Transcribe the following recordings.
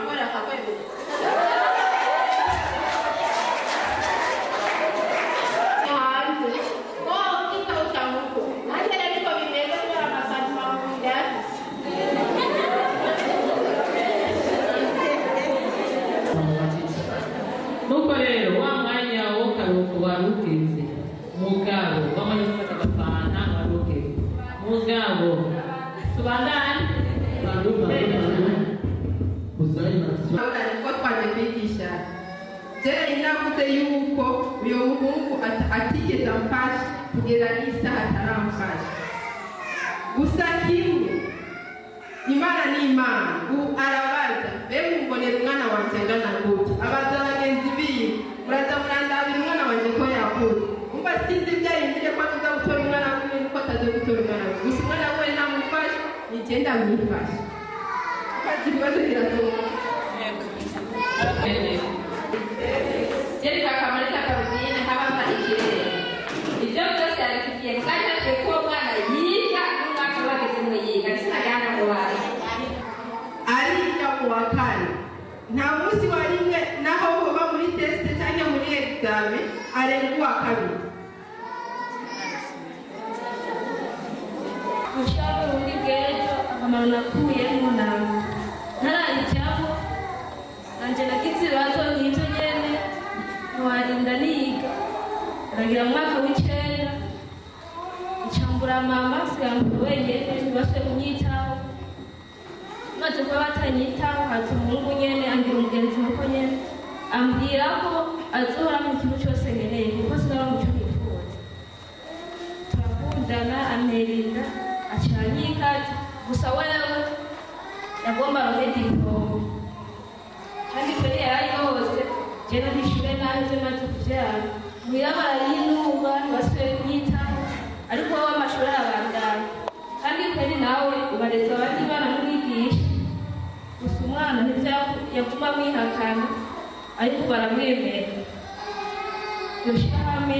kubera akakwego hanze ngo kitautamuko nanjye ariko bimeze kubera amasati makunda nuko rero wa mwanya wo karuhuko waruteze mugabo wamaze gufata agafanta waruteze mugabo tubandane ko twaje kwigisha jere inavuze yuko uyo muhungu atigeze amfasha kugera n'isaha ataramfasha gusa kimwe Imana ni Imana arabaza mbega umbonera umwana wanje angana gute abaza abagenzi biwe muraza murandabira umwana wanje ko yakuze umva sinzi byarindire ko tuza gutora umwana wiwe nuko ataje gutora umwana wiwe gusa umwana we namufasha nigenda mwifasha kazi ibibazo birazoba Jerika kamarita kabine habamba ikirere ibyo byose yakigiye kandi ko umwana yiga n'umwaka wageze mu yiga sinagana mu bana ariga mu wa kane nta munsi wa rimwe naho hoba muri test cyangwa muri examen arenga uwa kabiri ushaka muri gejo akamaro nakuyemo nawe ntararicyamo nanjye nagize ibibazo nk'ibyo nyene ntiwarinda niga aragira mu mwaka w'icenda icambura mama sigankuru wenyene ntibashe kunyitaho maze kuba batanyitaho haza umuhungu nyene angira umugenzi nuko nyene ambwira ko azohora mu kintu cyose nkeneye kuko sinaba mu cyo nifuza turakundana amerinda acanyikaje gusa wewe yagomba rohedi ivomo kandi mbere yari hose jena bishure naho ibyo maze kuvyara muhira barayinuba ntibasubiye kunyitaho ariko wowe amashuri arabandanya kandi kweri nawe ubareza abandi bana mwigisha gusa umwana yaguma amwihakana ariko baramwemera iryo shirahamwe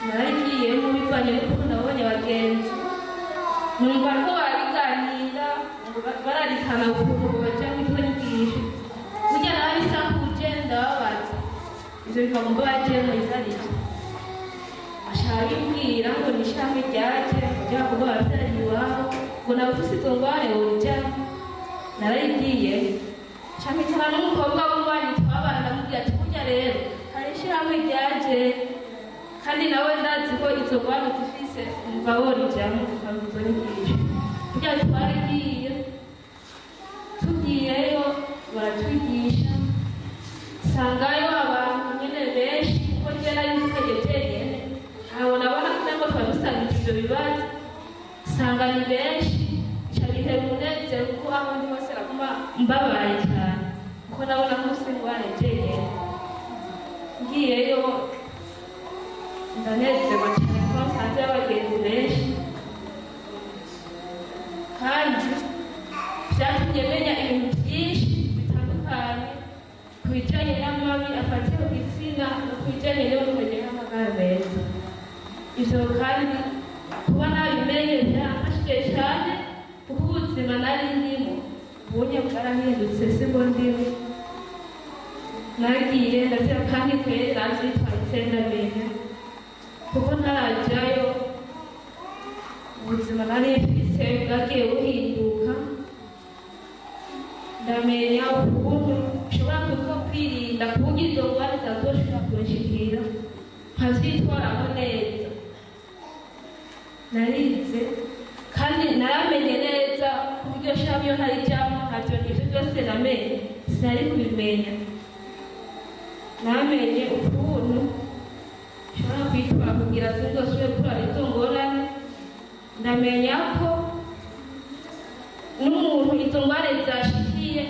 nararigiyemo bivanye n'ukuntu nabonye abagenzi numva ko bariganira bararikana ukuntu baja mwitwa nyigisho burya narabisakuje ndababaza ivyo bikagomba bajemo izarije ashaka bimbwira ngo ni ishirahamwe ryaje kugira ngo bavyari iwabo ngo nawe ufise izo ngware worijamwo nararigiye camikana n'umukobwa w'umubanyi twabana ndamubwira ati burya rero hari ishirahamwe ryaje kandi nawe ndazi ko izo ngware zifise umva worijamwo ukaza izo nyigisho burya twarigiye tugiyeyo baratwigisha sangayo abantu nyene benshi kuko njye nari nzitegereje nyene abo nabona ko twabisangiza ivyo bibazo sanga ni benshi cabitera umunezero kuko aho ndi hose naguma mbabaye cyane kuko nabona ko singwarejeye ngiyeyo ndanezerwa cyane kuko nsanze abagenzi benshi kandi byatumye menya ibintu byinshi bitandukanye ku bijyanye n'amabi afatiye ku gitsina no ku bijyanye n'ubumenyi n'amagara meza ivyo kandi kuba nabimenye byafashije cyane kuko ubuzima nari ndimo ubunye bwarahindutse sibwo ndimo nagiye ndazira kandi kweri nazitwaye itsendabintu kuko ntarajyayo ubuzima nari mfise bwagiye buhinduka ndamenya ukuntu ushobora kuba kwirinda kuburyo izo ngwara zitazoshobora kunshikira nkazitwaraho neza narize kandi naramenye neza kuburyo shami iyo ntarijamwo ntavyo ivyo byose namenye sinari kubimenya namenye ukuntu nshobora kwitwara kugira sinzosubire kurara izo ngorane ndamenya ko n'umuntu izo ngwara zashikiye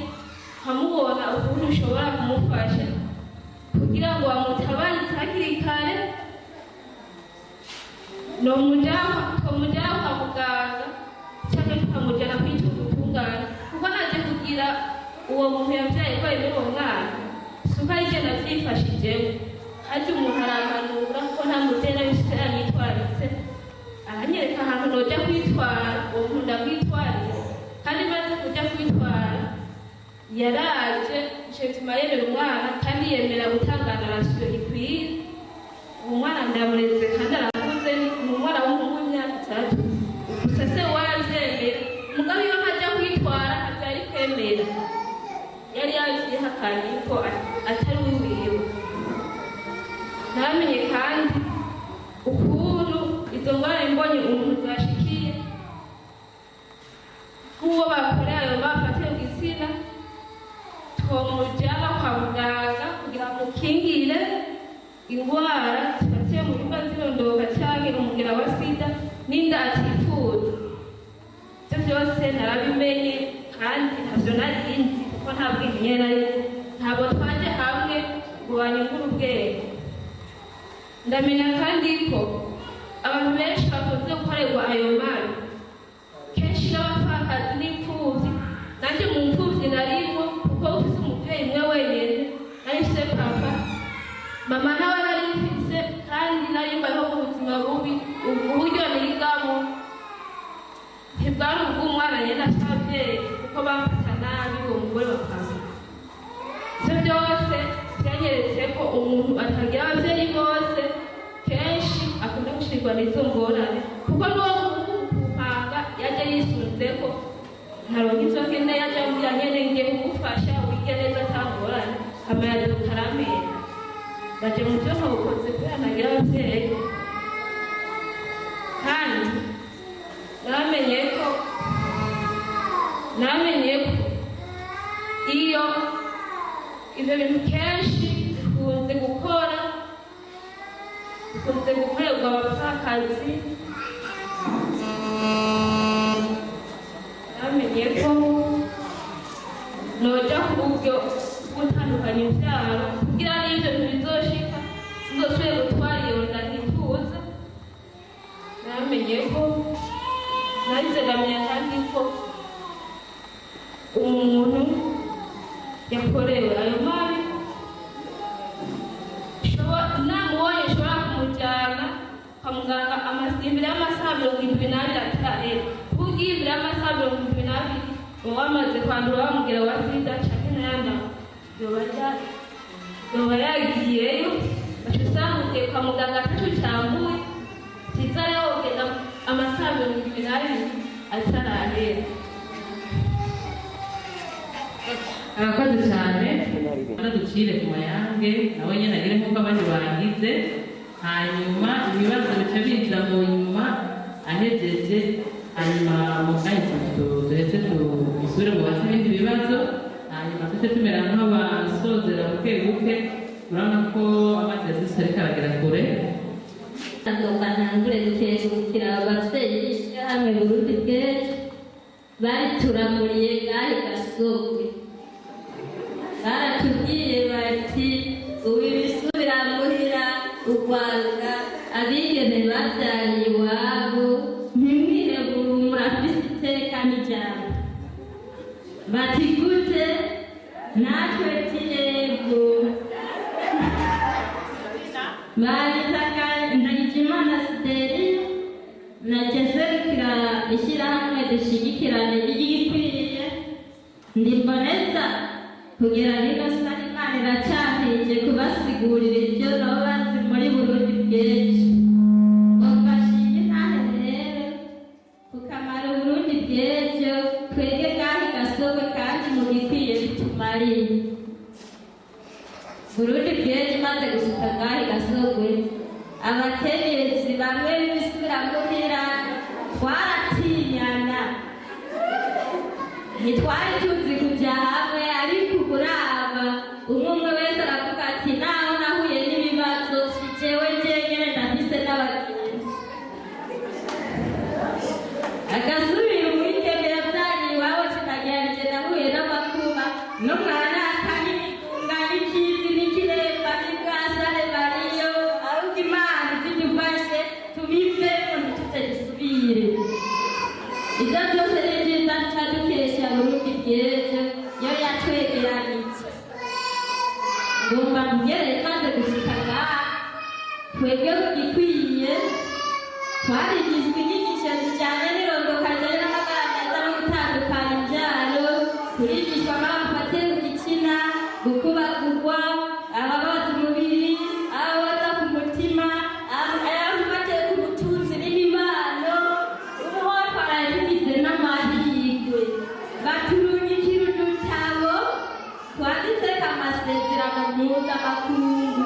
nkamubona ukuntu ushobora kumufasha kugira ngo bamutabarize hakiri kare twamujyana kwa muganga cyangwa tukamujyana kwitwa ubutungane kuko naje kugira uwo muntu yabyaye ko ari uwo mwana suko ari jye navyifashijeho haje umuntu arankanura ko nta mutera bise yitwaritse aranyereka ahantu noja kwitwara uwo muntu ndakwitwarira kandi maze kujya kwitwara yaraje bituma yemera umwana kandi yemera gutangana rasiyo ikwiye. Umwana ndamureze kandi arakuze, ni umwana w'umuhungu w'imyaka 3. Gusa se warabyemera, umugabo iyo hajya kwitwara abyari kwemera, yari yabyihakanye ko atari uwiwe. Ntamenye kandi ukuntu izo ngorane mbonye umuntu zashikiye nk'uwo bakoreye ayo bafatiye ku izina, twamujyana kwa muganga kugira ngo mukingire indwara zifatiye mu bihimba by'irondoka cyangwa umugera wa sida n'inda atifuza. Ibyo byose narabimenye kandi ntabyo nari nzi kuko nta bwenge nari nzi, ntabwo twaje hamwe ngo banyungure ubwenge. Ndamenya kandi ko abantu benshi bakunze gukorerwa ayo mabi, kenshi n'abapfakazi n'imfubyi. Nanjye mu mfubyi narimo kuko ufite umubyeyi umwe wenyine, nari mfite papa, mama nawe nari mfite, kandi nari mbayeho mu buzima bubi. Uburyo nigamo ntibwari ubw'umwana nyine afite ababyeyi kuko bamfata nabi uwo mugore wa papa. Ibyo byose byanyeretse ko umuntu atagira ababyeyi bose, kenshi akunda gushirwa n'izo ngorane kuko n'uwo kupanga yajya yisunze ko ntaronka izo ngene, yajya ambwira nyene ngiye kugufasha wige neza atangorane, amaya dutaramera. Ndaje mu byo ntabukoze kubera ntagira ababyeyi. Kandi namenye ko iyo ibyo bintu kenshi bikunze gukorerwa abapfakazi. Namenye ko noja ku buryo gutandukanya ibyaro kugira n'ibyo bintu bizoshika sinzosubire gutwara iyo nda ntifuza. Namenye ko narize ngamenya kandi ko umuntu yakorewe ayo mabi namubonye nshobora kumujyana kwa muganga imbere y'amasaha 72 atarahera. Kuko imbere y'amasaha 72 uba wamaze kwandura wa mugera wa sida canke n'ayandi yoba yagiyeyo, baca usanga kwa muganga ataco cambuye, kiza yogenda amasaha 72 atarahera. Arakoze cyane, ducire ku mayange nawe nyine agire nk'uko abandi bagize, hanyuma ibibazo bica biza mu nyuma ahejeje, hanyuma mu kanya duhetse dusubire mu bazi ibindi bibazo, hanyuma tujye tumera nk'abasozera buke buke. Urabona ko amazi yasise ariko aragera kure. Ntangure gukengurukira ababyeyi b'ishyirahamwe Burundi Bw'ejo barituramuriye ngahe Gasogwe. Baratubwiye bati ubu ibisubira muhira u Rwanda, abigeme babyariye iwabo ntimwiregure, murafise iteka n'ijambo. Bati gute? Natwe tirego. Baritaka Ndagijimana Sideri nakeserukira ishyirahamwe dushyigikirane ry'igikwiriye, ndimboneza kugera rino saha Imana iracyahije kubasigurira ibyo nabo bazi muri Burundi Bw'ejo. Bafashinge ntahe rero ku kamaro Burundi Bw'ejo twege ngahe Gasogwe kandi mu gikwiye bitumariye. Burundi Bw'ejo maze gushika ngahe Gasogwe, abakenyezi bamwe b'ibisubira muhira twaratinyana, ntitwari tuzi kujya hamwe, ariko uburaba umwe wese aravuga ati naho nahuye n'ibibazo si jewe njyenyine ndafise n'abagenzi. Agasubira umwigeme yabyariye iwabo kikageranje nahuye n'amakuba n'umwana akanigunga n'ikizi n'ikiremba n'ibwasare bariyo, ahubwo Imana zidufashe tubivemo ntituze dusubire. Ibyo byose ni byiza dukesha Burundi Bw'ejo yo yatwegeranije. Ngomba kugere maze gushika ngaha twebwe igikwiye twarigishwa inyigisho zijyanye n'irondoka rijyanye n'amagara meza no gutandukanya imbyaro, turigishwa n'abafatira mpuzamakungu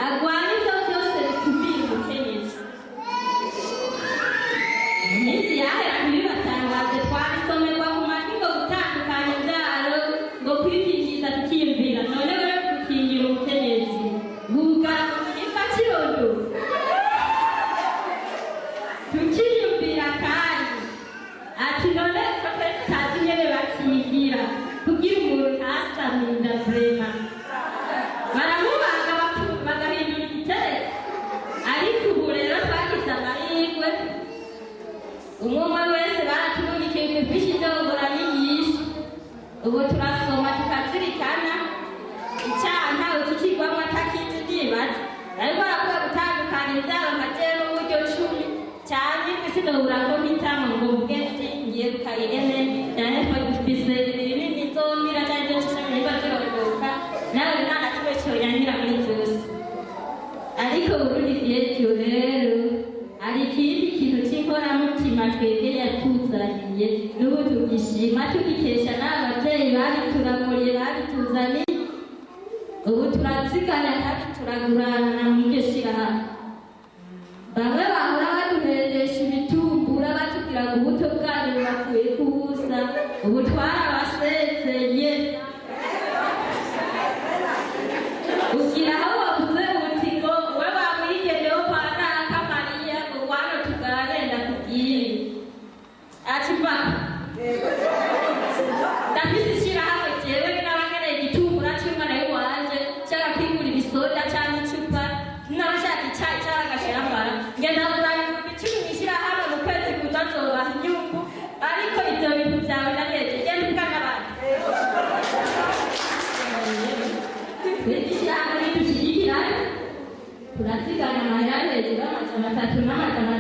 arwanya ibyo byose bikumira umukenyezi. Mu minsi yahera ntibibatangaze twabisomerwa ku magingo gutandukanya ibyaro ngo kwikingiza tukiyumvira none we gukingira umukenyezi bugara mu gihimba cy'irondo tukiyumvira kandi ati none twe tutazi nyene bakigira kugira umuntu ntasamira vrema baramubaga bagahindura igitereko ariko ubu rero twagize amahirwe umwe wese baratumurikiye kwifisha indongoranyigisho ubu turasoma tukazirikana icyaha ntawe tukigwamo atakizi ndibaza ariko baravuga gutandukanya ibyaro nkajyewe n'uburyo cumi cyane kwisidahura ngo mpitamo ngo mvuge nti ngiye kukayigene cyane ko dufise ibinini nzomira cyane byo cyane niba zirondoka nawe nta kimwe cyoyangira muri byose ariko uburundi bw'ejo rero hari ikindi kintu cy'inkoramutima twebwe yatuzaniye n'ubu tugishima tugikesha n'ababyeyi babituramuriye babituzaniye ubu turazigana kandi turagurana mu iryo shirahamwe. Bamwe bahora baduhendesha ibitumbura batubwira ngo ubuto bwanyu bubakuye ku busa ubu twarabasezeye ugira aho wavuze uti ngo we bamwigereho kwa Ntakamariya ngo wano tugaragenda kubwire ati mba ndafise ishirahamwe jewe n'abakeneye igitumbura cy'umwana w'iwanje cy'agakwigura ibisoda cyangwa icupa n'abashaka icyayi cyangwa agashambara ngenda kugura icumi mw'ishirahamwe mu kwezi kuza nzobaha inyungu ariko ibyo bintu byawe ndabiheje genda ugana abantu ishirahamwe ridushyigikira turazigana amahera hejuru y'amajana 3 n'amajana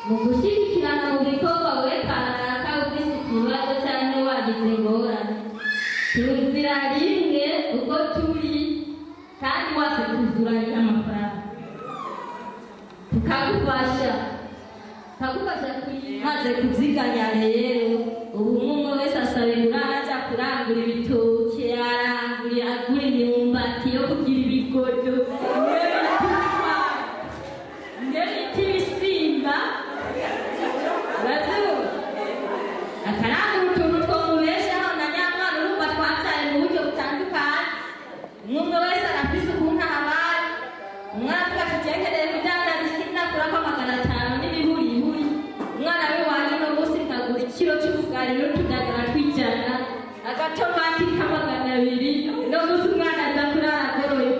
5 mu gushyigikirana mu bikorwa wekanaka ufise ikibazo cyangwa wagize ingorane tuzira rimwe uko turi kandi wase kuzuranya amafaranga tukagufasha maze kuziganya rero ubu umwe wese asaba ingurane ajya kurangura ibitoki arangura agura imyumbati yo kugira ibigodo n'ibiti bisimba akarangura utuntu two mubeshaho na nyamwana urumva twabyaye mu buryo butandukanye umwe wese arafise ukuntu ahabaye umwana avuga ati cyekereye kudandaza ikinakura ko 500 n'ibihurihuri umwana w'iwanjye no munsi nkagura ikiro cy'ubugari n'utudagara tw'ijana agatomati k'200 no munsi umwana aza kurara agoroye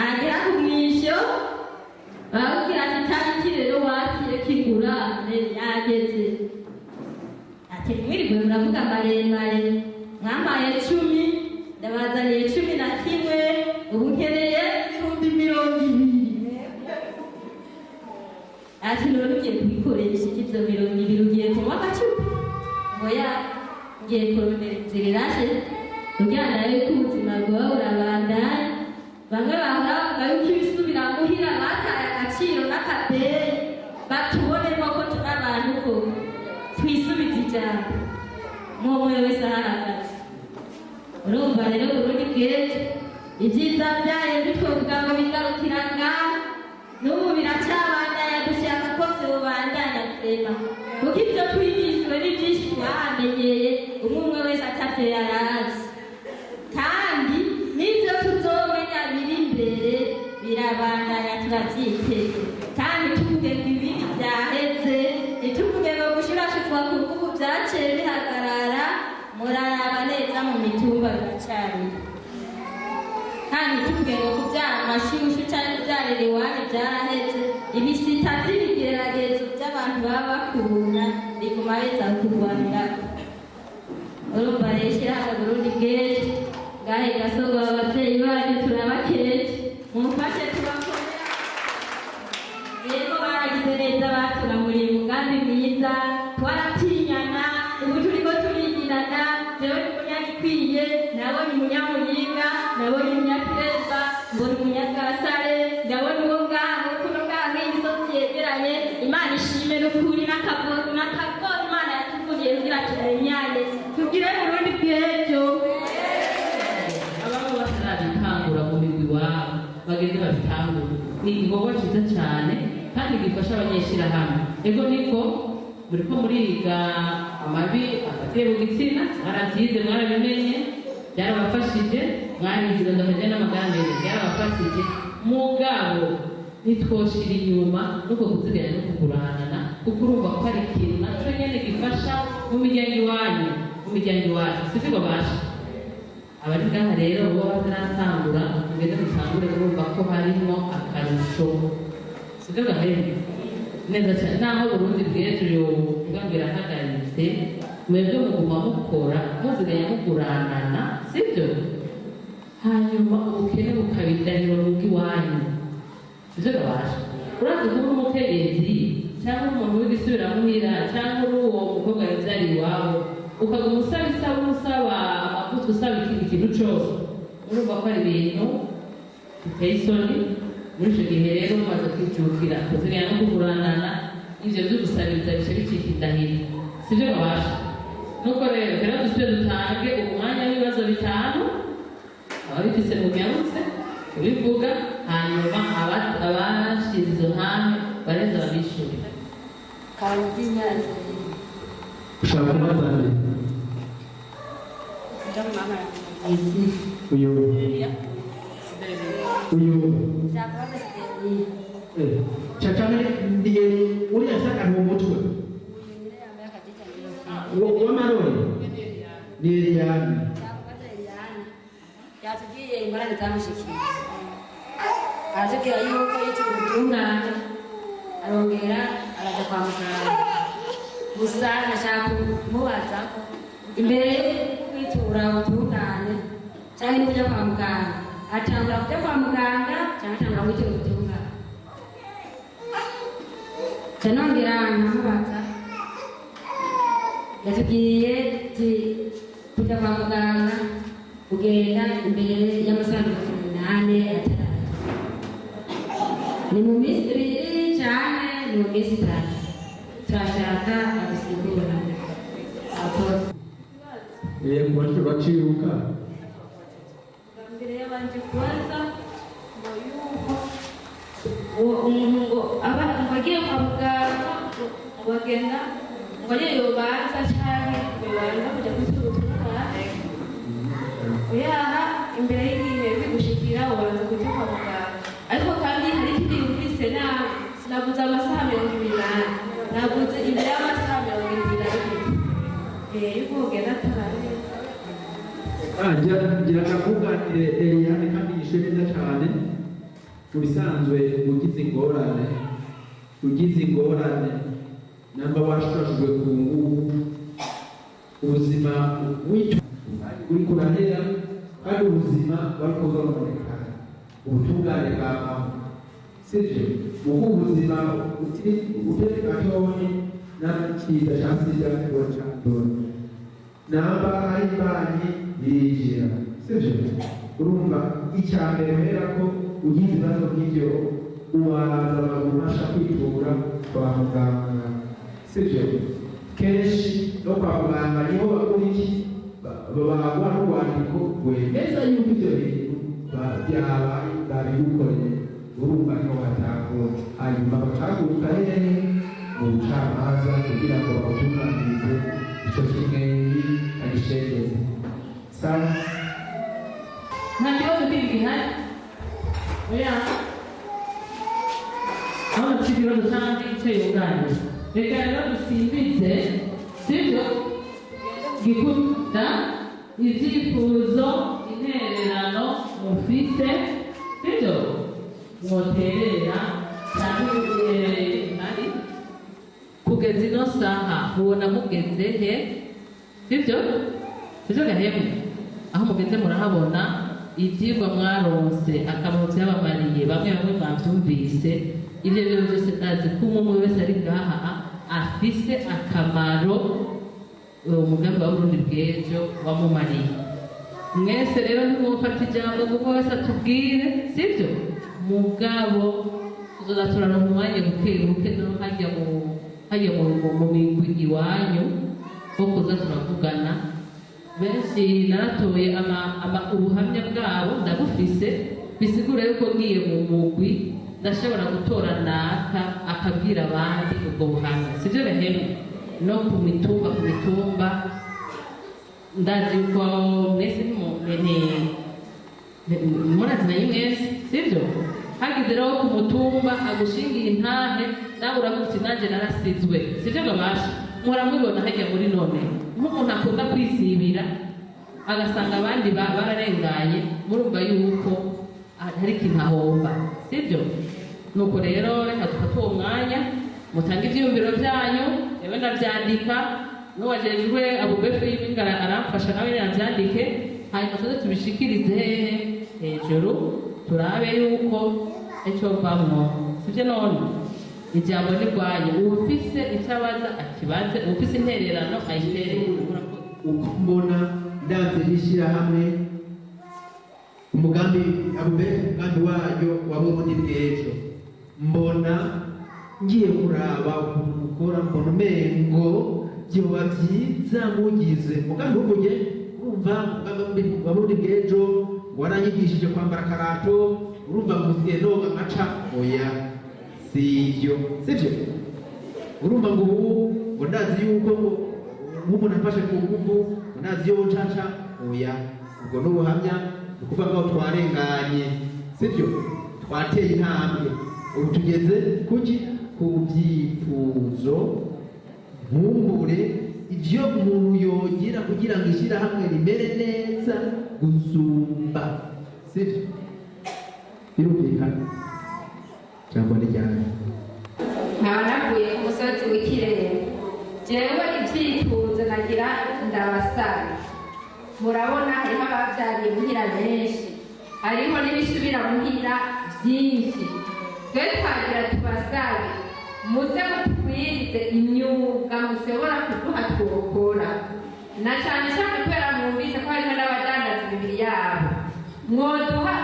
agera ku mwisho bavugira ati tariki rero wakire kigurane yageze ati mwiriwe muravuga maremare mwambaye 10 ndabazaniye 11 ubu nkeneye 20,000 ati none ugiye kubikoresha ibyo 20,000 ugiye kunywa agacupa oya ngiye kurondera inzira irashe kugira ngo arebe ko ubuzima bwawe burabandanya bamwe bahora bavuga yuko ibisubira muhira bataye agaciro n'akabeyi batubonemo ko turi abantu ko twisubiza ijambo umwe wese arahagaze urumva rero uburundi bw'ejo ibyiza byayo bitwovuga ngo bigarukira ngaho n'ubu biracyabandanya dushaka ko byobandanya twema kuko ibyo twigishijwe ni byinshi twahamenyeye umwe wese atavyo yarazi kandi n'ibyo tuzomenya biri imbere birabandanya turabyiteze kandi tuvuge ngo ibindi byaheze ntituvuge ngo gushirashizwa ku rubugu byaciye bihagarara muraraba neza mu mitumba biracari kandi tuvuge ngo kubyara amashushu cyangwa kubyarira iwanyu byaraheze ibisita by'ibigeragezo by'abantu baba bakunda biguma biza kurwanira urumva rero ishyirahamwe Burundi bw'ejo ngahe gasogo ababyeyi bacu turabakeje mumfashe tubakomera rero baragize neza baturamuriye umugambi mwiza twaratinyana ubu turiko turigirana jewe ni umunyagikwiye nabonye umunyamuyinga nabonye umunyakireza mbona umunyakasare ndabona uwo ngaho kuno ngaho imisozi yegeranye imana ishime n'ukuri n'akagozi imana yatuvuriye kugira tumenyane tugire Burundi bw'ejo ni igikorwa cyiza cyane kandi gifasha abanyeshyirahamwe. Ego niko muriko muriga amabi afatiye mu gitsina, mwarabyize mwarabimenye, byarabafashije, mwarize ndamenya n'amagara meza byarabafashije. Mugabo nitwoshira inyuma nuko kuziganya no kuguranana, kuko urumva ko ari ikintu naco nyene gifasha mu miryango iwanyu, sivyo babasha. Abari ngaha rero bo bataratangura mugende musangure urumva ko harimo akarusho, sivyo gahembwe neza cyane. Naho Burundi bw'ejo yovuga ngo irahagaritse, mwebwe muguma mukora muziganya muguranana, sivyo? Hanyuma ubukene bukabidanira mu bw'iwanyu, sivyo babasha. Urazi kuba umutegetsi cyangwa umuntu w'igisubiramuhira cyangwa uri uwo mukobwa yabyariye iwawe, ukaguma usaba isabune, usaba amavuta, usaba ikindi kintu cyose, urumva ko ari ibintu biteye isoni. Muri icyo gihe rero umaze kwijukira kuziganya no kuguranana, ibyo byo gusabiriza bice bicika indahiro, sibyo babasha. Nuko rero dusubire dutange umwanya w'ibibazo 5 ababifise mu byarutse kubivuga, hanyuma abashize izo ntame bareza babishyure. Karudinya ushaka kumazana ndamama uyu cyakora sideri cyane ndiye uri asaka mu mutwe wa maroni ni Eliane yatugiye imara tamushikiye arazibwira yuko yitwa ubutungane, arongera araja kwa muganga. Gusa nashaka kumubaza ko imbere yo kwitura ubutungane cyangwa no kujya kwa muganga, atangura kujya kwa muganga cyangwa atangura kwitura ubutungane. Canongera nkamubaza, yatubwiye kujya kwa muganga kugenda imbere y'amasaha 8 ataraza. Ni mu minsi 2 cyane, ni mu minsi 3. Turashaka abisigura akoze mwacu baciruka mbere y'abanje kubaza ngo yuko umuntu ngo aba agiye kwa muganga ngo agenda ngo yobanza cyane yobanza kujya kwitura ubutungane, uyaha imbere y'igihe bigushikira ubanza kujya kwa muganga. Ariko kandi hari ikindi yumvise nabi, sinavuze amasaha 28, navuze imbere y'amasaha 28 yuko ugenda ataraye. ngira akavuga Eliane kandi yishe neza cyane. Mu bisanzwe ugize ingorane namba washashwe ku ngubu, ubuzima uri kurahera kandi ubuzima bari kuzononeka, ubutungane bwavaho, sivyo? Ubu ubuzima utari gatoyi n'kiza cyasiga ngo cyandura namba ari banki yinjira, sivyo? Urumva icyambere rero ko ugize ibibazo nk'ibyo uwaza bagufasha kwitura kwa muganga, sivyo? Kenshi no kwa muganga niho bakora iki, babaha n'urwandiko rwemeza yuko ibyo bintu byabaye babigukoreye. Urumva niho batangura, hanyuma bakaguruka hehe mu bucamanza kugira ngo bagutunganirize icyo kimwembi agishengeze. Sawa, nta kibazo kindi gihari. Oya aho nafite ikibazo cyangwa icyo yunganira, reka rero dusimbize, sibyo? Gikunda ibyifuzo, intererano mufite, sibyo? Mwoterera cyangwa hari kugeza ino saha mubona mugeze he, sibyo? Sibyo gahemwe aho mugeze murahabona ibyigwa mwaronse, akamaro byabamariye, bamwe mwabyumvise. Ibyo bintu byose ndazi ko umwe wese ari ngaha afise akamaro umugambi wa Burundi bw'ejo wamumariye. Mwese rero ntimufate ijambo kuko wese atubwire, sibyo? Mugabo tuzoza turaronka umwanya buke no hajya mu migwi iwanyu ko kuza turavugana. Benshi naratoye ubuhamya bwabo ndabufise, bisigura yuko ngiye mu mugwi ndashobora gutora naka akabwira abandi ubwo buhamya sibyo rehemu no ku mitumba ndazi yuko mwese muraziranye mwese sibyo hagize rero ku mutumba agushingiye intahe nawe uravuga uti nanjye narasizwe sibyo gabasha muramubibona hajya muri none nk'umuntu akunda kwisibira agasanga abandi bararenganye murumva yuko hari ikintu ahomba sibyo nuko rero reka dufate uwo mwanya mutange ibyiyumviro byanyu yewe ndabyandika n'uwajejwe abubefu y'ibingara aramfasha nawe yabyandike hanyuma tuze tubishikirize hejuru turabe yuko icyo vamwo sibyo none ijambo ni rwanyu uwufise icyo abaza akibaze uwufise intererano ayiterere uko mbona ndanze n'ishyirahamwe umugambi umugambi waryo wa Burundi bw'ejo mbona ngiye kuraba ukuntu ukora mbona umengo byoba byiza mugize umugambi w'ukunye urumva umugambi wa Burundi bw'ejo waranyigishije kwambara karato urumva muzigiye noga nkaca oya sibyo sibyo urumva ngo ubu ngo ndazi yuko umuntu afashe ku nguvu ndazi yo ncaca oya ubwo n'ubuhamya ukuvuga ngo twarenganye sibyo twateye intambwe ubu tugeze kuki ku byifuzo nkumbure ibyo umuntu yogira kugira ngo ishyirahamwe rimere neza gusumba sibyo birumvikana cyangwa n'ijyanye nkaba navuye ku musozi w'ikirere jewe ibyifuzo nagira ndabasaba murabona hariho ababyariye muhira benshi hariho n'ibisubira muhira byinshi twe twagira tubasabe muze mutwirize imyuga mushobora kuduha twokora na cyane cyane kubera mwumvise ko hariho n'abadandaza imibiri yabo mwoduha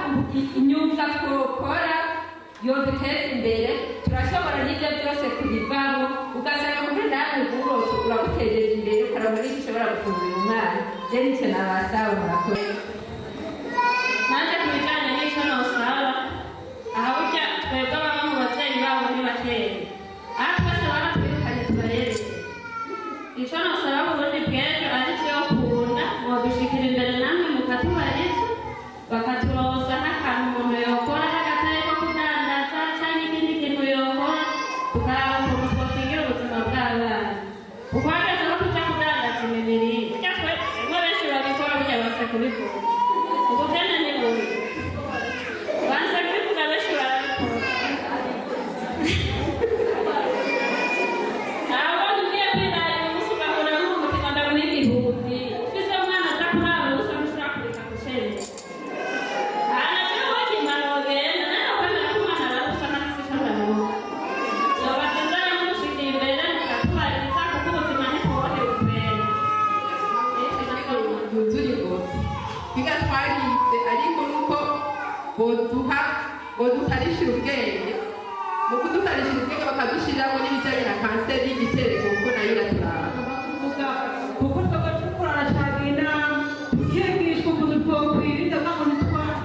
imyuga twokora yoduteza imbere turashobora n'ibyo byose kubivamo ugasanga muri nawe ubwose uragutejeje imbere ukarabona n'icyo ushobora gufungurira umwana je nicyo nabasaba murakora nanjye ku bijyanye n'icyo nosaba aha burya twebwe bamwe mu babyeyi babo ni bakeya aha twese baratwirukanye tubarerere icyo nosaba Burundi bw'ejo ari cyo kunda mwadushikira imbere namwe mukatubariza bakaturoza n'akantu umuntu yokora n'agatare ko kudandaza cyangwa ikindi kintu yokora tukaraba ukuntu twakwigira ubuzima bw'abana kuko hageze no kujya kudandaza imibiri burya twe benshi babikora burya basa kubivuga ubu bwene ni bubi banza kubivuga benshi barabikora abona ugiye kwirara umunsi ugahura n'umutima ndabona igihumbi ufise umwana aza kurara ubusa ntushobora kureka gucereza bodukarishira ubwenge mu kudukarishira ubwenge bakadushyiramo n'ibijyanye na kanseri y'igitereko kuko nayo iraturaba kuko twaba dukorana cyane inama tukigishwa ukuntu twakwirinda ntabwo ntitwara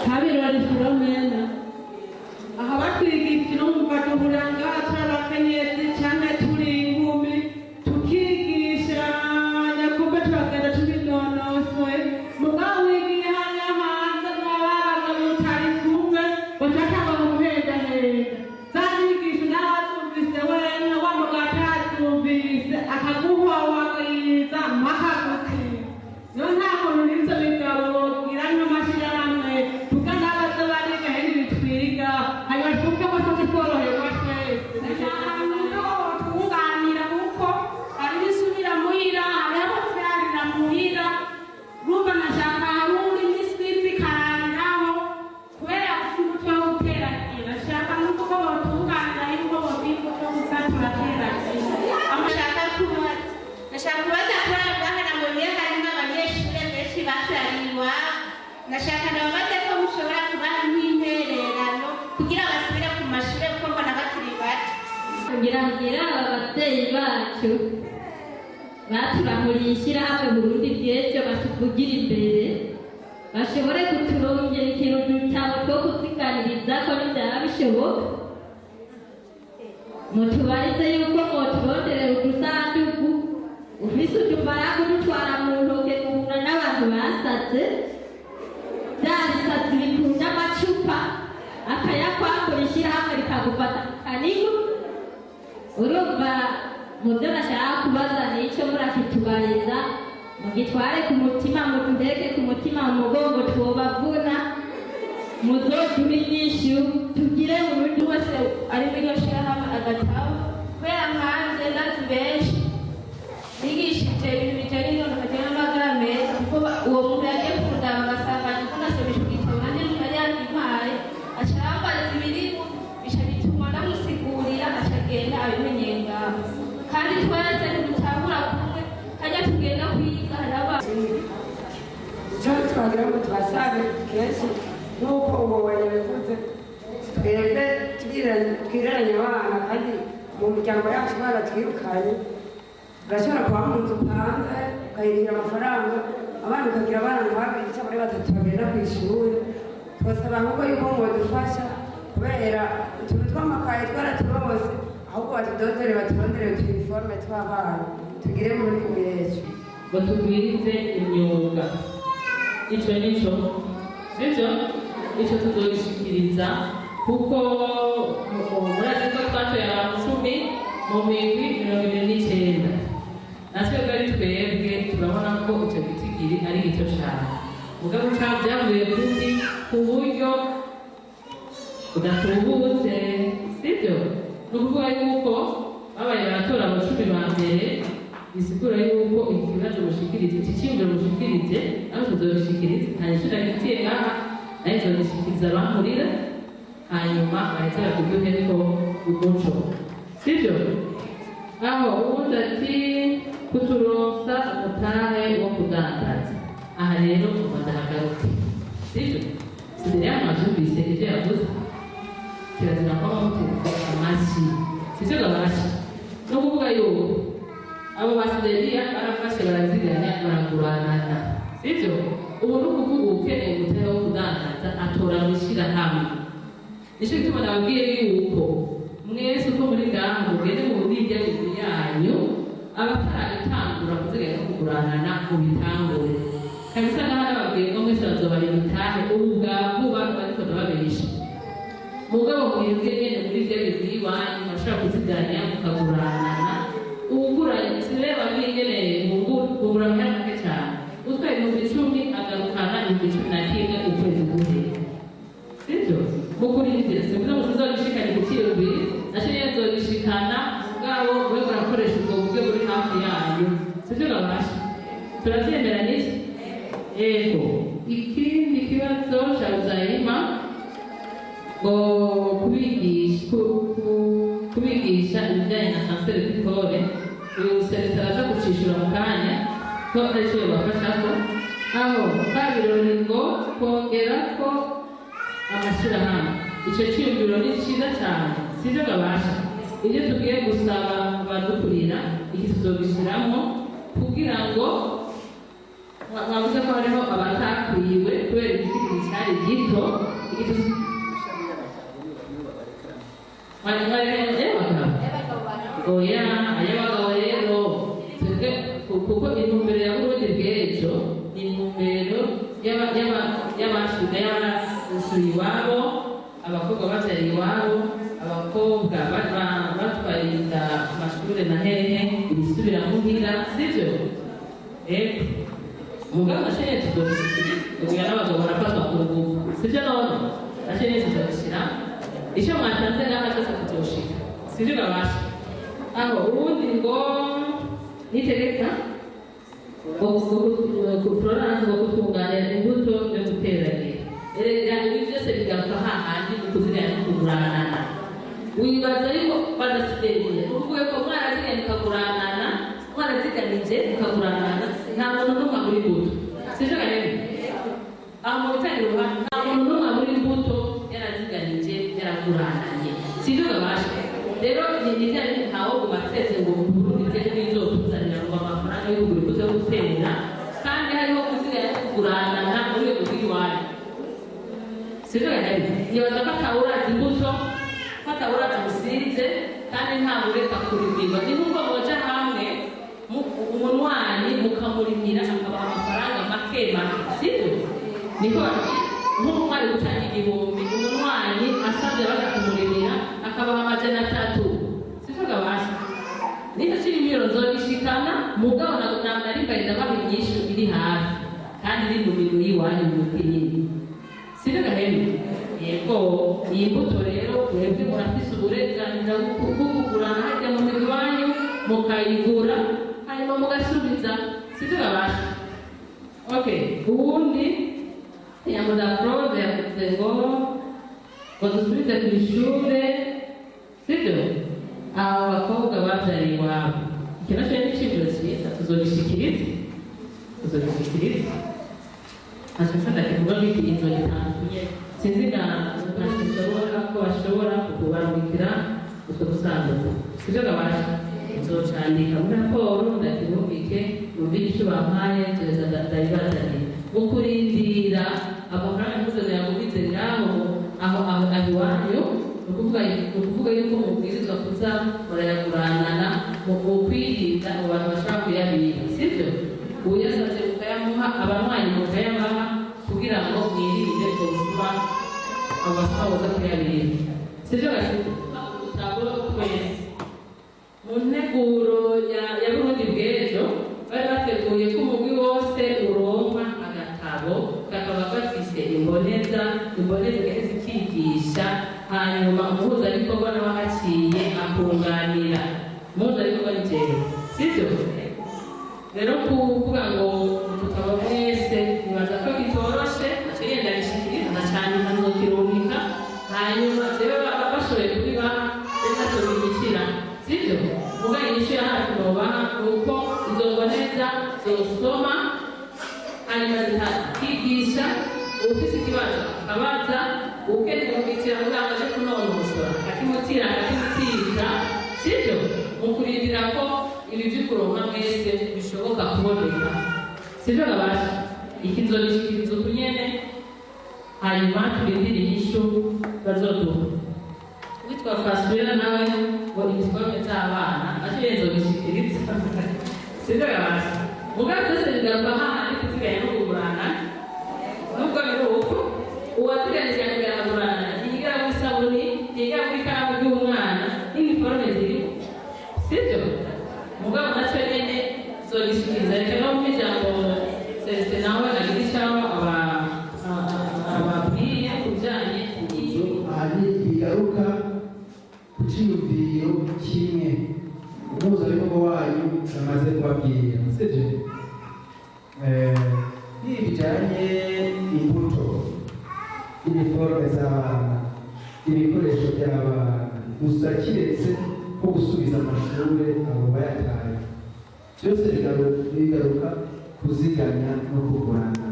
habirori Filomena aha batwigisha no mu batuburanga atari akenyezi cyane turi inkumi tukigisha nyakumbe turagenda tubinonosoye mugabo wigiye hanya hanze n'ababaga mutari kumwe batatanga mu muhendahenda zanyigisha n'abatumvise wena wa mugabo atatumvise akaguha wakiza makaguti no nta muntu n'ibyo bigabo bogira n'amashyirahamwe tugana abaza bariga hindi bitwiga hanyuma twumve ko tukoroherwa twese tuganira kuko hari n'isubira muhira hariho ababyarira muhira rumva nashaka hari uri n'isizi karangiraho kubera umutwe wo guteragira nashaka n'uko botunganira yuko bobika uko gusa turateragira amashaka kubaza nashaka kubaza kuri abo bahera ngo niyo harimo abanyeshuri benshi babyariye iwabo nashaka nababaze ko mushobora kubaha nk'intererano kugira basubire ku mashuri kuko mbona bakiri bato kugira ababyeyi bacu baturamuriye ishyirahamwe Burundi bw'ejo batuvugira imbere bashobore kuturongera ikintu cyabo two kuziganiriza ko n'ibyaba bishoboka mutubarize yuko mwoturonderera udusanduku ufise uduparagu dutwara mu ntoke guhura n'abantu basatse bya bisatsi bikunda amacupa akayakwambura ishyirahamwe rikagufata kanigo urumva mu byo nashaka kubaza n'icyo murakitubariza mugitware ku mutima mutundeke ku mutima mu mugongo twobavuna muzoduhe inyishu tugire mu rundi wese ari muri iyo shyirahamwe agatabo kubera nkanjye ndazi benshi bigishije ibintu bijyanye n'inonokajya n'amagara meza kuko uwo muntu yagiye kumudaba agasanga kuko nasomesha igitabo nanjye ntari yandimpaye aca yambariza ibirimo bica bituma namusigurira aca agenda abimenyeye ngaho kandi twese ntidutahura kumwe kajya tugenda kwiga hari abantu icyo twagira ngo tubasabe kenshi nk'uko uwo yabivuze twebwe twiraranye abana kandi mu miryango yacu baratwirukanye urashobora kuba mu nzu hanze ukayirira amafaranga abana ukagira abana nka babiri cyangwa muri batatu bagenda ku ishuri twasaba ahubwo yuko mwadufasha kubera utuntu tw'amakaye twaraturose ahubwo batudodere baturondere utuniforme tw'abana tugire muri yesu batugwirize imyuga icyo nicyo sibyo icyo tuzobishikiriza kuko murazi ko twatoye abantu 10 mu migwi 29 natwe bwari twebwe turabona ko icyo gitigiri ari gito cyane mugabo cyangwa byavuye kundi ku buryo udatubutse sibyo ni ukuvuga yuko babaye baratora abo 10 ba mbere bisigura yuko ikibazo mushikirize iki cyumviro mushikirize aho tuzobishikiriza nta nshuro gitiye ngaha nayo tuzobishikiriza abamurira hanyuma bahita bakuduhe ko umuco sibyo aho ubundi ati kuturonsa umutahe wo kudandaza aha rero ubanza hagaruke sibyo sibyo amavyumvise ivyo yavuze kirazira ko bamutuze amashyi sibyo gabashyi no kuvuga yuko abo basideriya barafashe baraziganya baraguranana sibyo ubu ni ukuvuga ukeneye umutahe wo kudandaza atora mwishira hamwe nicyo gituma nababwiye yuko mwese uko muri ngaha mugende mu buryo yanyu abatarabitangura kuziganya no kuguranana mu bitangure kabisa ngaha nababwiye ko mwese bazobara imitahe ubu bwa vuba bariko ndababesha mugabo mwebwe nyene muri vyo iwanyu bashobora kuziganya mukaguranana ubuguranye sireba mwingene mugura make cyane utwaye ibihumbi 10 agarukana ibihumbi 11 ukwezi guhera sibyo mukurindire sibyo muzogishikana ikirumbi nashye yazogishikana ngabo we barakoresha ubwo buryo buri hafi yanyu sibyo gabasha turabyemera niki yego ikindi kibazo cya uzayima ngo kubigisha ibijyanye na kanseri y'ikore uyu serivisi araza gucishura mu kanya ko aricyo babafashaho aho kabirori ngo kongera ko amashyirahamwe icyo cyiyumviro ni cyiza cyane sibyo gabasha ibyo tugiye gusaba abadukurira iki tuzobishyiramo kugira ngo mwavuze ko hariho abatakwiwe kubera igiti cyari gito oya ay'abagabo rero twebwe kuko intumbero ya Burundi bw'ejo ni intumbero y'abasuye iwabo abakobwa batari iwabo abakobwa batwaye inda amashuri na hehe ibisubira muhira sibyo umugabo nashenye tuzobishyira n'abagabo barafatwa ku ngufu sibyo none nashenye tuzobishyira icyo mwatanze ngaho cyose kuzoshika sibyo gabasha aho ubundi ngo nitegeka Florence ngo kutunganya imbuto yo guteragira erega ibi byose bigaruka hahandi mu kuziganya no kuguranana wibaza yuko badasideriye uvuye ko mwaraziganya mukaguranana mwaraziganije mukaguranana nta muntu n'umwe muri imbuto sibyo kanene aho mu bitangirwa nta muntu n'umwe muri imbuto yaraziganije yaragurananye sibyo gabasha rero ni bijyanye ntawo gubateze ngo Burundi bw'ejo bizotuzanira ngo amafaranga no kugura imbuto yo gutera kandi hariho kuziganya no kuguranana mu rwego rw'iwanyu sibyo gahari nibaza ko atawuraza imbuto ko atawuraza umusize kandi nta mureka kurimira ni nk'uko boja hamwe umunwanyi mukamurimira akabaha amafaranga make make sibyo niko nk'umwari gutanga 1000 umunwanyi asabye baza kumurimira akabaha 300 sibyo gabasha niyo kiri miro nzobishikana mugabo narimba ndabaha inyishu iri hafi kandi iri mu bintu yiwanyu mu kinini sibyo gahari yego iyi mbuto rero mwebwe murafise uburenganzira bwo kugurana hajya mu migi wanyu mukayigura hanyuma mugasubiza sibyo gabasha okay ubundi yamuda prove yavuze ngo dusubize ku ishure sibyo aba bakobwa babyariye iwabo icyo nacyo ni icibiro cyiza tuzogishikiriza ashaka ndakivuga ko iki inzo gitandukanye sinzi nshobora ko bashobora kukubarumikira utwo dusanduku sibyo gabasha nzocandika muri raporo ndakibumvike numvire icyo bampaye nzoza ndabibazaniye mukurindira amafaranga muzoza yamubize ngaho aho iwanyu ukuvuga yuko mubwirizwa kuza murayaguranana mu kwirinda abo bantu bashobora kuyabiba sibyo uyasabye mukayamuha abanywanyi mukayabaha kugira ngo mwirinde ubwo buzima abo basaba boza kuyabiba sibyo utabura twese mu nteguro ya Burundi bw'ejo bari bateguye ko umugwi wose uronka agatabo kakaba gafise imboneza zikigisha hanyuma umuhuzabikorwa n'abahaciye akunganira umuhuzabikorwa ni jewe sibyo rero kuvuga ngo tukaba mwese nibaza ko bitoroshe nacyo yenda bishikiriza cyane nzokirungika hanyuma jewe bashoboye kubibaha reka tubigikira sibyo muga inyishu ya hafi nobaha nuko izo mboneza zosoma hanyuma zitakigisha ufise ikibazo akabaza ukeneye kumwitira muganga aje kunonosora akimutira sibyo mukurindira ko ibi vy'ukuronka mwese bishoboka kuboneka sibyo gabasha ikizobishikiriza ukunyene hanyuma turindire inyishu bazoduha witwa Faswera nawe ngo ibikorwa by'abana aje nzobishikiriza sibyo gabasha muga byose bigamba hahandi kuzigaye no kugurana nubwo biri uko uwaziganije kugurana yiga muri sabuni yiga muri karamu y'umwana n'iniforme zirimo sibyo mugabo nacyo nyene zogishikiriza reka no mu ijambo Celestin nawe agira icyaho ababwiye kubijyanye n'ibyo hari bigaruka ku cyiyumviro kimwe umuhuzabikorwa wanyu amaze kubabwira sibyo bijyanye imbuto iniforme z'abana ibikoresho by'abana gusa kiretse ko gusubiza amashuri abo bayataye byose bigaruka kuziganya no kugurana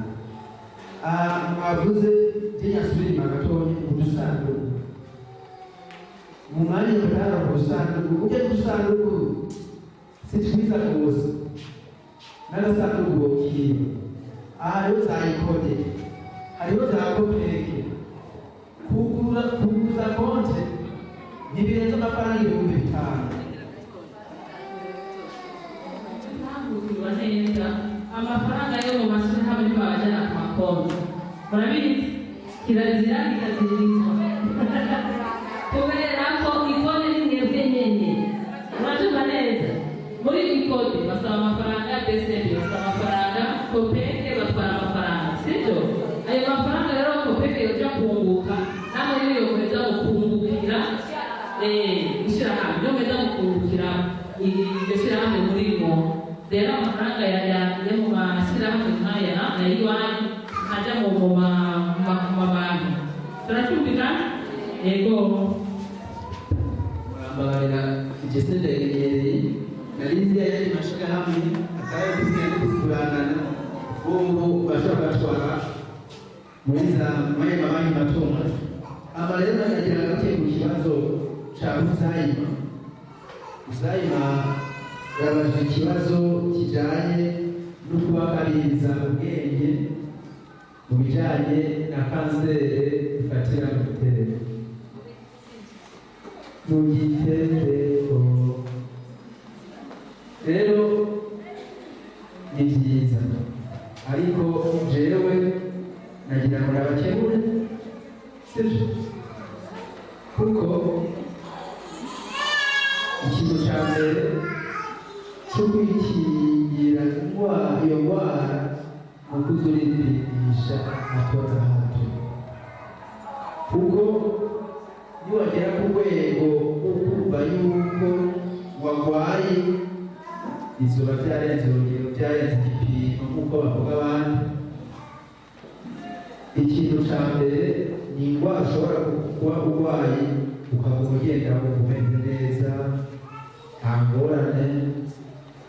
mwavuze by'inyasubira inyuma gatoya udusanduku mu mwanya mutara mu dusanduku ujya dusanduku si twiza kuza n'agasanduku bokiye hariho za ikode hariho za kopeke kuguza konte ntibirenze amafaranga 5,000 neza amafaranga yo mu mashuri hamwe n'abajana ku makonti murabizi kirazira kikaziririzwa kubera ko ikode ni mwebwe nyene murabyumva neza muri ikode basaba amafaranga BCB basaba amafaranga kopeke batwara amafaranga sibyo ayo mafaranga rero kopeke yoja kunguka namwe niyo muheza gukungukira ishyirahamwe yo muheza gukungukira iryo shyirahamwe muri mo rero amafaranga yo mu mashyirahamwe nk'aya nayiwanyu ajya mu mabanki turacyumvikana yego murambabarira igisendereye nariziya yari mashyirahamwe akaba yagizwe no kuguranana ubu bashobora kubatwara muri mabanki matungo aba rero nagira gake ku kibazo cya uzayima urabajije ikibazo kijanye no kubakariza ubwenge mu bijanye na kanseri ifatira mu gitereko. Mu gitereko rero ni byiza, ariko jewe nagira ngo nabakemure, sibyo? Kuko ikintu cya mbere cyo kwikingira iyo ndwara ni ukuzuripimisha hato na hato, kuko iyo wagera ku rwego rwo kumva yuko warwaye izuba byarenze urugero, byarenze igipimo nk'uko bavuga abandi, ikintu cya mbere ni indwara ushobora kuba urwaye ukaguma ugenda umeze neza nta ngorane,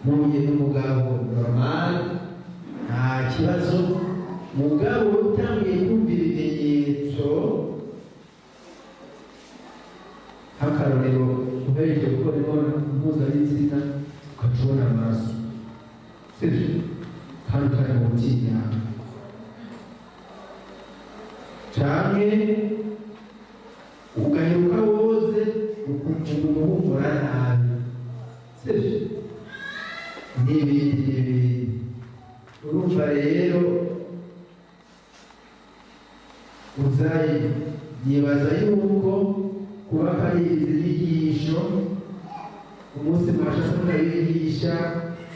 muhuye n'umugabo normal nta kibazo, mugabo utangiye kumva ibimenyetso nk'akarorero uhereje gukora imibonano mpuzabitsina ukacubona amaraso, sibyo? kandi utari mu butinyanka, canke ugaheruka woze ukumva umuhumura nabi, sibyo? n'ibindi. Urumva rero uzaye yibaza yuko kuba hari izi nyigisho umunsi mwashatse murabigisha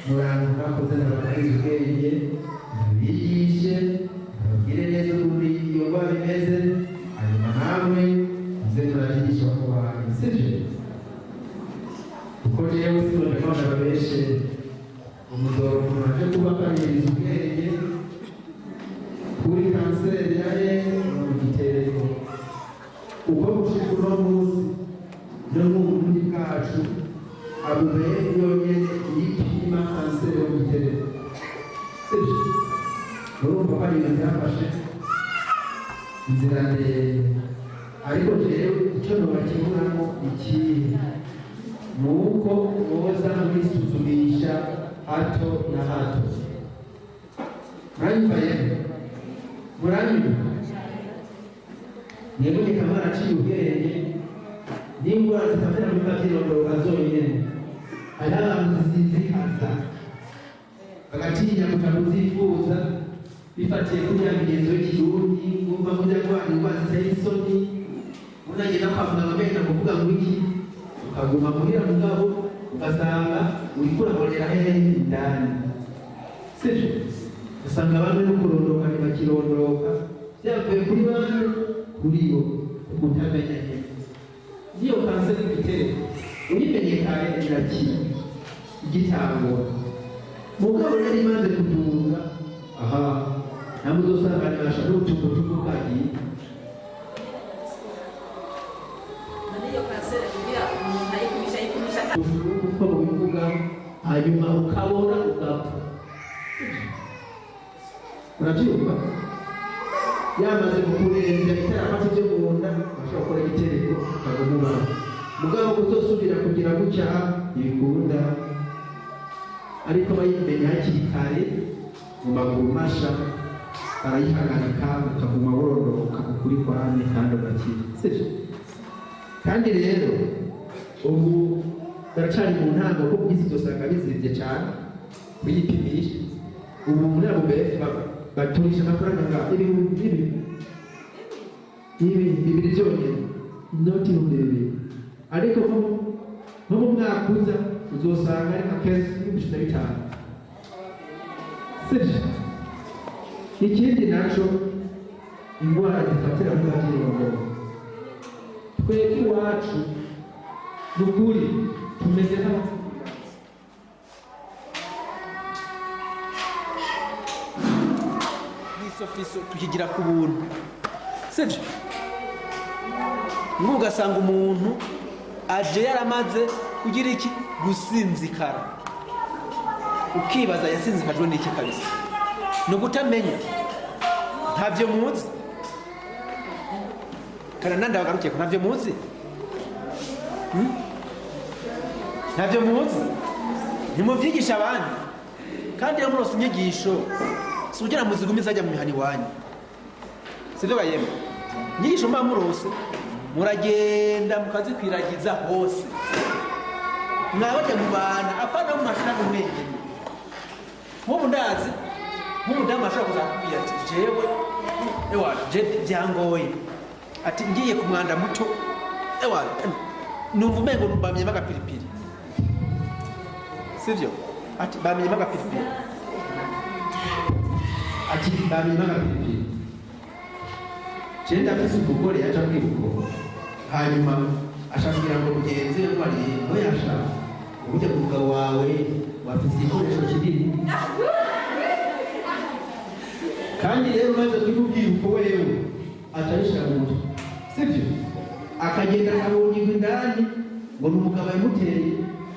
murantu mwakoze n'abakariza ubwenge, mubigishe mubabwire neza ukuntu iyo ndwara imeze, hanyuma namwe muze murabigisha ku bantu, sibyo? kuko jewe sinone none babeshe umuzoro umuntu aje kuba akaririza ubwenge kuri kanseri ya mu gitereko, uko gushika uno munsi no mu burundi bwacu abube yonyene yipima kanseri yo mu gitereko, sibyo? urumva ko ari ibintu byafashe inzira ndende, ariko jewe icyo nobakemuramo ikihe ni uko boza mwisuzumisha hato na hato. Muranyumva yemwe? Muranyumva? Mwebwe mwaraciye ubwenge n'indwara zifatira mu mavyirondoka zonyene, hariho abantu zizikaza bagatinya kuja kuzivuza bifatiye kuri ya migenzo y'ikirundi, ngumva murya ndwara indwara ziteye isoni, munagenda kwa muganga mbega kuvuga ngo iki, ukaguma muhira mugabo ugasanga uriko urabonera hehe indani, sibyo? usanga bamwe no kurondoka ntibakirondoka, vyavuye kuri bamwe kuri bo ukutamenya neza. Niyo kanseri y'igitereko uyimenye kare irakira igitangura, mugabo yari imaze kuduga, aha namwe uzosanga nibasha n'utugutugu kagiye. uko mubivuga hanyuma ukabona ugapfa, urabyumva? yamaze kukurembya itaramata ibyo mu nda ashobora gukora igitereko ukaguma, mugabo kuzosubira kugira gutya ntibikunda, ariko bayimenya hakiri kare mu maguru masha barayihagarika ukaguma wororoka ukuri kwame kandi ugakira, sibyo? kandi rero ubu baracari mu ntango ko bw'isi uzosanga bizimvye cane kuyipimisha. ubu muri abo befu baturisha amafaranga nga ibihumbi bibiri byonyene, inoti ibihumbi bibiri, ariko nko mu mwaka uza uzosanga ari nka kesi y'ibihumbi bitanu, sibyo? ikindi naco indwara zifatira mu mavyirondoka, twebwe iwacu nukuri tumeze nk'isofiso tukigira ku buntu, sibyo? n'ubu ugasanga umuntu aje yaramaze kugira iki, gusinzikara, ukibaza yasinzikajwe n'iki kabisa, ni ugutamenya, ntavyo muzi. Karananda bagarukiye ko ntavyo muzi, ntavyo muzi. ntimuvyigisha abandi kandi iyo murose inyigisho si kugira ngo muzigumize ajya mu mihana iwanyu sivyo bayemwe inyigisho mba murose muragenda mukazikwiragiza hose mwabajya mu bana apana mu mashirahamwe mwenyene nk'ubu ndazi nk'umudamu ashobora kuzakubwira ati jewe ewa je byangoye ati ngiye ku mwanda muto ewa numva umengo bamyemo agapiripiri sivyo ati bamyemo agapiripiri ati bamyemo agapiripiri je ndafise umugore yaje kwibuko hanyuma ashakira ngo mugenzi we bari ngo yashaka ujya ku mugabo wawe wafite igikoresho kinini kandi rero maze kwibubwira uko wewe atarishira mu mutwe sibyo akagenda akabungirwa indani ngo ni umugabo yamuteye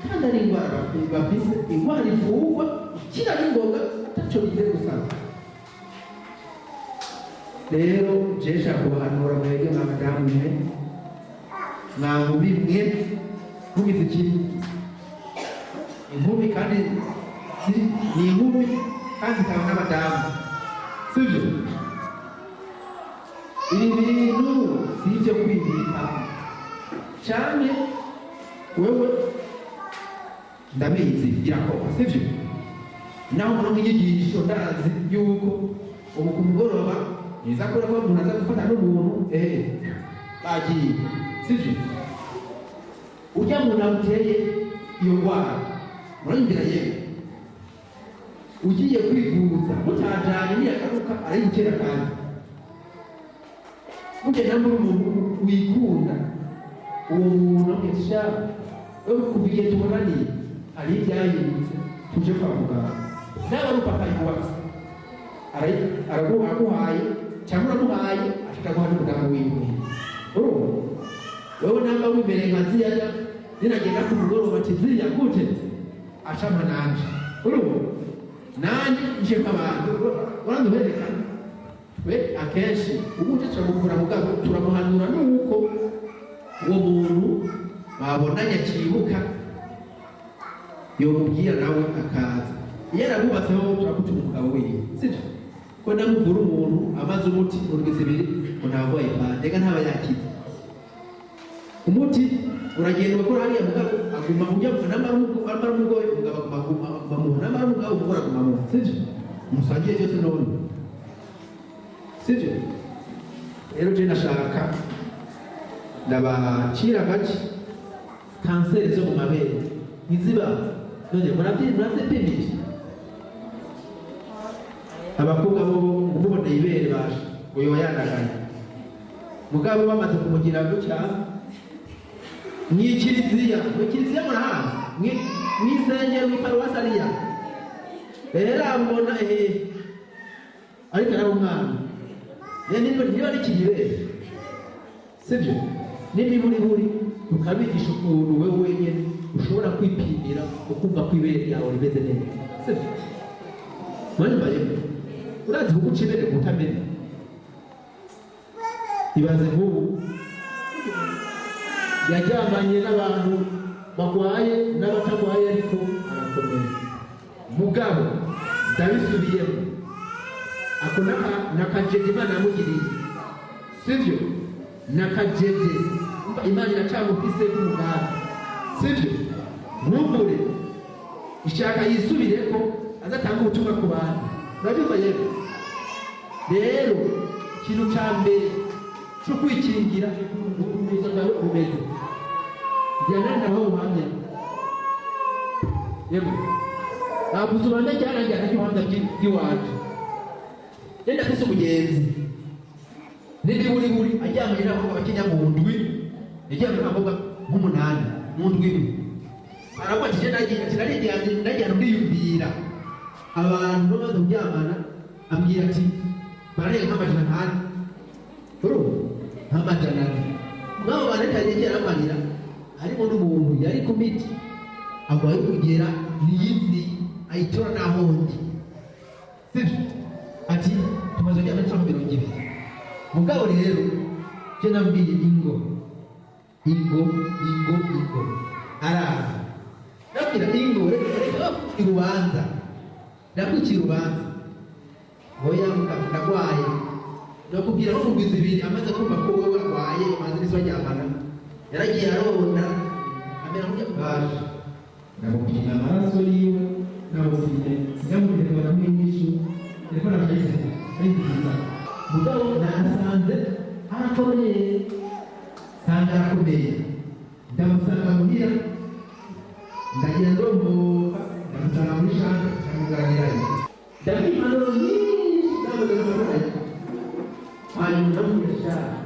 kandi ari indwara bafise indwara ivurwa kira n'ingoga ataco bize gusanga rero jesha kubahanura mwebwe mw'abadamu mwe mwankumi mwe nkubize ikintu inkumi kandi ni inkumi kandi zikaba n'abadamu sibyo ibi bintu si ibyo kwibika cyane wewe ndabizi birakorwa sibyo naho umuntu nk'inyigisho ndazi yuko ubu ku mugoroba niza kure ko umuntu aza gufata n'umuntu bagiye sibyo ujya muntu amuteye iyo ndwara muranyumvira yewe ugiye kwivuza mutajanye niyagaruka arayitera kandi mugenda muri umuntu wikunda uwo muntu amugisha wewe kuva igihe tubonaniye hari ibyahindutse tuje kwa muganga nawe ari upapa yubatse araguhaye cyangwa uramuhaye ashaka guha n'umuganga wiwe urumva wewe namba w'imbere nka ziyada ninagenda ku mugoroba ati ziya gute ashama nanje urumva nani nje nk'abantu uraduherekana we akenshi ubuje turamukura mugabo turamuhanura nuko uwo muntu babonanye akibuka yomubwira nawe akaza iyo arabubatseho turakuca umugabo wiwe sibyo ko namuvura umuntu amaze umuti urugeze ibiri ngo ntavuye ndega ntaba yakize umuti uragenda ugakora hariya mugabo aguma ujya namara umugoye umugabo aguma mu namara umugabo umugore aguma mu sibyo musangiye byose none sibyo rero je nashaka ndabacira gake kanseri zo mu mabere ntiziba none muravyipimisha abakobwa bo muboneye ibere baje ngo yoba yandagaye mugabo bamaze kumugira gutya mwikiriziya murahazi mwisengero mw'iparuwasi ariya rero amubona ariko ari umwana niba ari ikibere sibyo n'imiburiburi ukabigisha ukuntu wewe wenyine ushobora kwipimira ukumva ko ibere ryawe rimeze neza sibyo mwanyumvaye urazi kuguca ibere kutamenya ibaze nk'ubu yaryamanye n'abantu bagwaye n'abatagwaye ariko arakomeye mugabo ndabisubiyemo ako nakajede imana yamugiriye sibyo nakajede imana iracamufise k'umuganda sibyo ntumbure ishaka yisubireko azatanga ubutumwa ku bantu urabyumva yewe rero ikintu ca mbere cyo kwikingira ubuzima bwawe bumeze njyana naho uhamya yego nabuze uhamya cyarangira n'uhamya bw'iwacu yenda afise umugenzi n'ibiburiburi ajyamanye n'abakobwa bakenya mu ndwi yajyamanye n'abakobwa nk'umunani mu ndwi imwe aravuga ati ndagenda ndiyumvira abantu bamaze kuryamana ambwira ati bararenga nk'amajana ntane urumva nk'amajana ane mwabo bantu atarengera aramarira harimo n'umuntu yari ku miti agwaye kugera niyizi ayitora naho ndi sibyo ati tumaze kujya muri 200 mugabo rero je nambwiye ingo araza ndabwira ingo irubanza ndakuciye urubanza oya ndagwaye nakubwira no kugwiza ibiri amaze kumva ko wowe warwaye umaze n'iswa ryamana yaragiye aronda amera nk'uyabaje ndamupima amaraso yiwe namufite ndamubwira namwigisha ariko narayize ayigiza mugabo nasanze arakomeye sanga arakomeye ndamusanga muhira ndagira ndomboka ndamusanga muri shanga ndamuganirayo ndabwira impanuro nyinshi ndamubwira hanyuma ndamubwira shanga